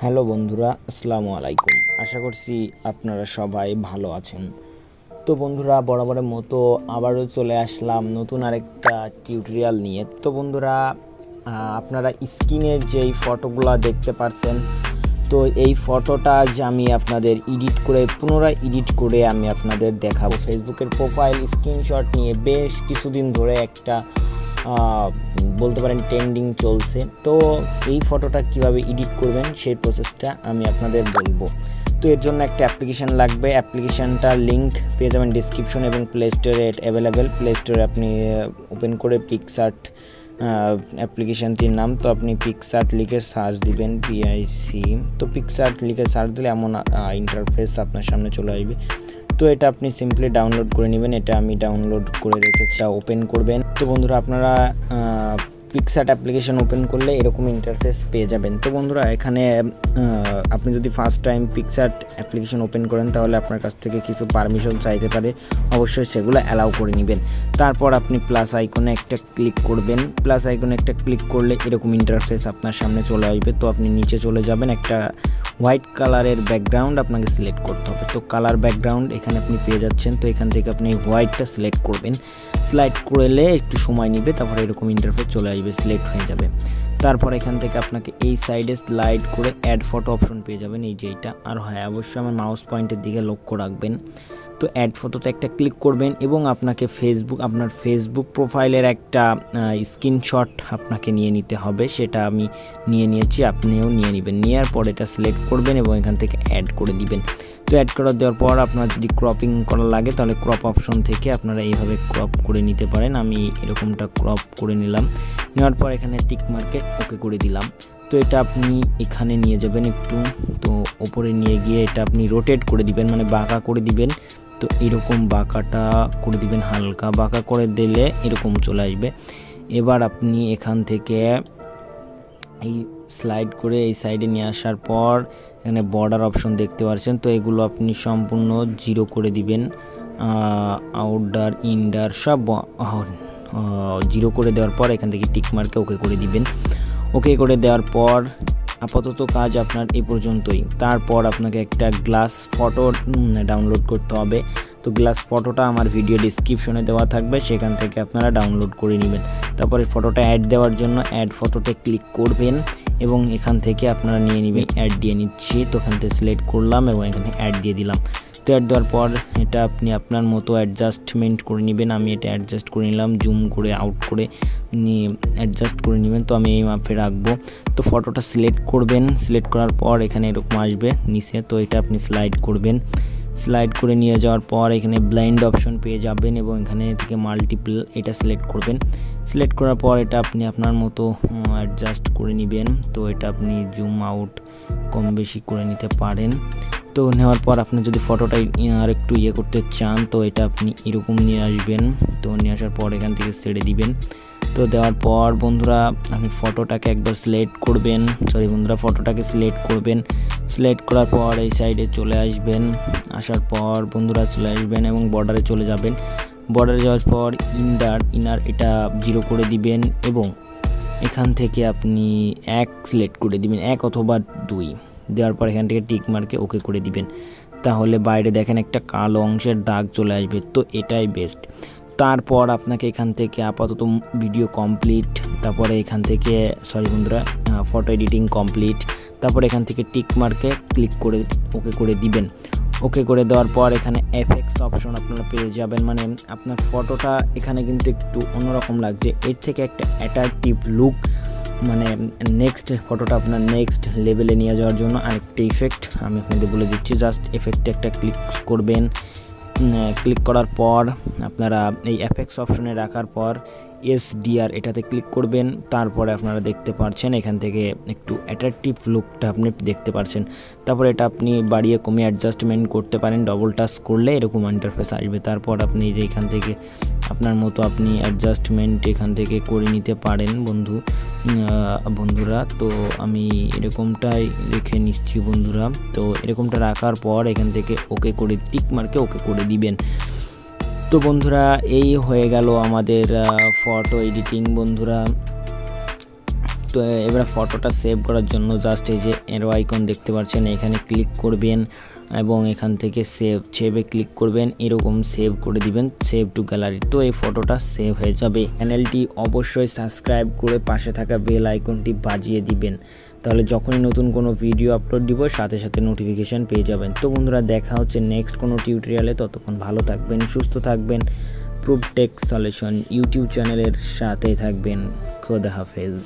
Hello বন্ধুরা, আসসালামু আলাইকুম। আশা করছি আপনারা সবাই ভালো আছেন। তো বন্ধুরা, বরাবরের মতো আবারও চলে আসলাম নতুন আরেকটা টিউটোরিয়াল নিয়ে। তো বন্ধুরা, আপনারা স্ক্রিনের যেই ফটোগুলো দেখতে পাচ্ছেন, তো এই ফটোটা যে আমি আপনাদের পুনরায় এডিট করে আমি আপনাদের দেখাবো। ফেসবুকের প্রোফাইল স্ক্রিনশট নিয়ে বেশ কিছুদিন ধরে একটা বলতে পারেন ট্রেন্ডিং চলছে। তো এই ফটোটা কিভাবে এডিট করবেন সেই প্রসেসটা আমি আপনাদের বলবো। তো এর জন্য একটা অ্যাপ্লিকেশান লাগবে। অ্যাপ্লিকেশানটার লিঙ্ক পেয়ে যাবেন ডিসক্রিপশন এবং প্লে স্টোরে অ্যাভেলেবেল। প্লে স্টোরে আপনি ওপেন করে PicsArt অ্যাপ্লিকেশানটির নাম, তো আপনি PicsArt লিখে সার্চ দিবেন, PIC। তো PicsArt লিখে সার্চ দিলে এমন ইন্টারফেস আপনার সামনে চলে আসবে। তো এটা আপনি সিম্পলি ডাউনলোড করে নেবেন। এটা আমি ডাউনলোড করে রেখেছি, ওপেন করবেন। তো বন্ধুরা, আপনারা PicsArt অ্যাপ্লিকেশন ওপেন করলে এরকম ইন্টারফেস পেয়ে যাবেন। তো বন্ধুরা, এখানে আপনি যদি first time PicsArt application open করেন তাহলে আপনার কাছ থেকে কিছু পারমিশন চাইতে পারে, অবশ্যই সেগুলো অ্যালাউ করে নেবেন। তারপর আপনি প্লাস আইকনে একটা ক্লিক করবেন। প্লাস আইকনে একটা ক্লিক করলে এরকম ইন্টারফেস আপনার সামনে চলে আসবে। তো আপনি নিচে চলে যাবেন, একটা হোয়াইট কালারের ব্যাকগ্রাউন্ড আপনাকে সিলেক্ট করতে হবে। তো কালার ব্যাকগ্রাউন্ড এখানে আপনি পেয়ে যাচ্ছেন। তো এখান থেকে আপনি হোয়াইটটা সিলেক্ট করবেন। সিলেক্ট করলে একটু সময় নেবে, তারপরে এরকম ইন্টারফেস চলে আসবে, সিলেক্ট হয়ে যাবে। তারপর এখান থেকে আপনাকে এই সাইডে স্লাইড করে অ্যাড ফটো অপশন পেয়ে যাবেন, এই যে এইটা। আর হ্যাঁ, অবশ্যই আমার মাউস পয়েন্টের দিকে লক্ষ্য রাখবেন। তো অ্যাড ফটোতে একটা ক্লিক করবেন এবং আপনাকে আপনার ফেসবুক প্রোফাইলের একটা স্ক্রিনশট আপনাকে নিয়ে নিতে হবে। সেটা আমি নিয়েছি, আপনিও নিয়ে নেবেন। নেওয়ার পর এটা সিলেক্ট করবেন এবং এখান থেকে অ্যাড করে দিবেন। তো অ্যাড করে দেওয়ার পর আপনার যদি ক্রপিং করা লাগে তাহলে ক্রপ অপশন থেকে আপনারা এইভাবে ক্রপ করে নিতে পারেন। আমি এরকমটা ক্রপ করে নিলাম। নেওয়ার পর এখানে টিক মার্কে ওকে করে দিলাম। তো এটা আপনি এখানে নিয়ে যাবেন একটু, তো ওপরে নিয়ে গিয়ে এটা আপনি রোটেট করে দিবেন, মানে বাঁকা করে দিবেন। তো এরকম বাঁকাটা করে দিবেন, হালকা বাঁকা করে দিলে এরকম চলে আসবে। এবার আপনি এখান থেকে এই স্লাইড করে এই সাইডে নিয়ে আসার পর এখানে বর্ডার অপশন দেখতে পাচ্ছেন। তো এগুলো আপনি সম্পূর্ণ 0 করে দিবেন। আউটডার ইনডার সব 0 করে দেওয়ার পর এখান থেকে টিক মার্কে ওকে করে দিবেন। ওকে করে দেওয়ার পর আপাতত কাজ আপনার এই পর্যন্তই। তারপর আপনাকে একটা গ্লাস ফটো ডাউনলোড করতে হবে। তো গ্লাস ফটোটা আমার ভিডিও ডিসক্রিপশনে দেওয়া থাকবে, সেখান থেকে আপনারা ডাউনলোড করে নেবেন। তারপরে ফটোটা অ্যাড দেওয়ার জন্য অ্যাড ফটোতে ক্লিক করবেন এবং এখান থেকে আপনারা নিয়ে নেবেন। অ্যাড দিয়ে নিচ্ছি, তো এখান থেকে সিলেক্ট করলাম এবং এখানে অ্যাড দিয়ে দিলাম। তো অ্যাড দেওয়ার পর এটা আপনি আপনার মতো অ্যাডজাস্টমেন্ট করে নেবেন। আমি এটা অ্যাডজাস্ট করে নিলাম, জুম করে আউট করে নিয়ে অ্যাডজাস্ট করে নেবেন। তো আমি এই মাপে রাখবো। তো ফটোটা সিলেক্ট করবেন। সিলেক্ট করার পর এখানে এরকম আসবে নিচে, তো এটা আপনি স্লাইড করবেন। স্লাইড করে নিয়ে যাওয়ার পর এখানে ব্লাইন্ড অপশন পেয়ে যাবেন এবং এখানে থেকে মাল্টিপল এটা সিলেক্ট করবেন। সিলেক্ট করার পর এটা আপনি আপনার মতো অ্যাডজাস্ট করে নেবেন। তো এটা আপনি জুম আউট কম বেশি করে নিতে পারেন। তো নেওয়ার পর আপনি যদি ফটোটা আর একটু করতে চান তো এটা আপনি এরকম নিয়ে আসবেন। তো নিয়ে আসার পর এখান থেকে ছেড়ে দিবেন। তো দেওয়ার পর বন্ধুরা, আপনি ফটোটাকে একবার সিলেক্ট করবেন। ফটোটাকে সিলেক্ট করবেন। সিলেক্ট করার পর এই সাইডে চলে আসবেন। আসার পর বন্ধুরা চলে আসবেন এবং বর্ডারে চলে যাবেন। বর্ডারে যাওয়ার পর ইনার এটা 0 করে দিবেন এবং এখান থেকে আপনি 1 সিলেক্ট করে দিবেন, 1 অথবা 2 দেওয়ার পর এখান থেকে টিক মার্কে ওকে করে দিবেন। তাহলে বাইরে দেখেন একটা কালো অংশের দাগ চলে আসবে। তো এটাই বেস্ট। তারপর আপনাকে এখান থেকে আপাতত ভিডিও কমপ্লিট, তারপরে এখান থেকে ফটো এডিটিং কমপ্লিট। তারপরে এখান থেকে টিক মার্কে ক্লিক করে ওকে করে দিবেন। ওকে করে দেওয়ার পর এখানে এফেক্টস অপশন আপনারা পেয়ে যাবেন। মানে আপনার ফটোটা এখানে কিন্তু একটু অন্যরকম লাগছে, এর থেকে একটা অ্যাট্রাকটিভ লুক, মানে নেক্সট ফটোটা আপনার নেক্সট লেভেলে নিয়ে যাওয়ার জন্য আরেকটা ইফেক্ট আমি আপনাদের বলে দিচ্ছি। জাস্ট এফেক্টে একটা ক্লিক করবেন। ক্লিক করার পর আপনারা এই এফেক্টস অপশনে রাখার পর SDR এটাতে ক্লিক করবেন। তারপরে আপনারা দেখতে পাচ্ছেন এখান থেকে একটু অ্যাট্রাকটিভ লুকটা আপনি দেখতে পাচ্ছেন। তারপরে এটা আপনি বাড়িয়ে কমিয়ে অ্যাডজাস্টমেন্ট করতে পারেন, ডবল টাচ করলে এরকম ইন্টারফেস আসবে। তারপর আপনি যে এখান থেকে আপনার মতো আপনি অ্যাডজাস্টমেন্ট এখান থেকে করে নিতে পারেন বন্ধুরা। তো আমি এরকমটাই রেখে নিচ্ছি বন্ধুরা। তো এরকমটা রাখার পর এখান থেকে ওকে করে টিক মার্কে ওকে করে দিবেন। তো বন্ধুরা, এই হয়ে গেল আমাদের ফটো এডিটিং বন্ধুরা। তো এবার ফটোটা সেভ করার জন্য জাস্ট এই যে এরো আইকন দেখতে পাচ্ছেন, এখানে ক্লিক করবেন এবং এখান থেকে সেভে ক্লিক করবেন, এরকম সেভ করে দিবেন, সেভ টু গ্যালারি। তো এই ফটোটা সেভ হয়ে যাবে। চ্যানেলটি অবশ্যই সাবস্ক্রাইব করে পাশে থাকা বেল আইকনটি বাজিয়ে দিবেন, তাহলে যখনই নতুন কোনো ভিডিও আপলোড দিব সাথে সাথে নোটিফিকেশান পেয়ে যাবেন। তো বন্ধুরা, দেখা হচ্ছে নেক্সট কোনো টিউটোরিয়ালে। ততক্ষণ ভালো থাকবেন, সুস্থ থাকবেন। প্রুফ টেক সলিউশন ইউটিউব চ্যানেলের সাথেই থাকবেন। খোদা হাফেজ।